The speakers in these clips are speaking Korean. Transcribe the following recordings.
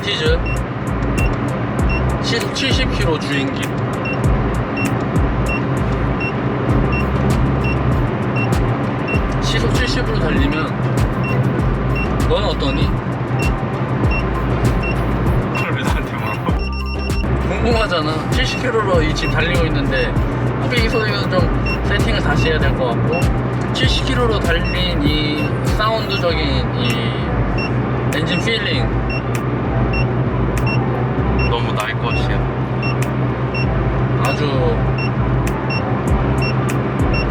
퀴즈. 시속 70km 주행기. 시속 70으로 달리면 넌 어떠니? 그걸 왜 나한테 물어봐? 궁금하잖아. 70km로 이 지금 달리고 있는데 삐 소리는 좀 세팅을 다시 해야 될 것 같고, 70km로 달린 이 사운드적인 이 엔진 필링 너무 나의 것이야. 아주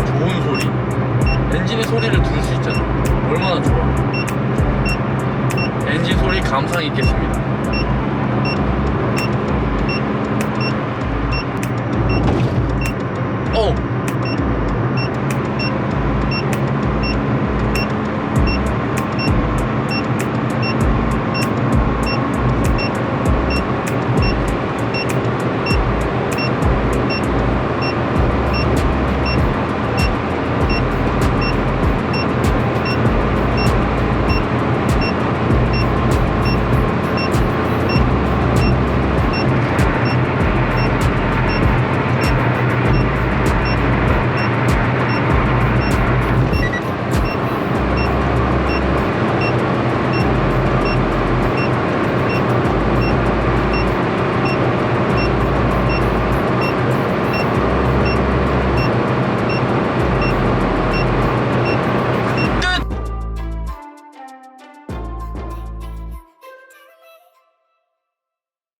좋은 소리. 엔진의 소리를 들을 수 있잖아. 얼마나 좋아. 엔진 소리 감상 있게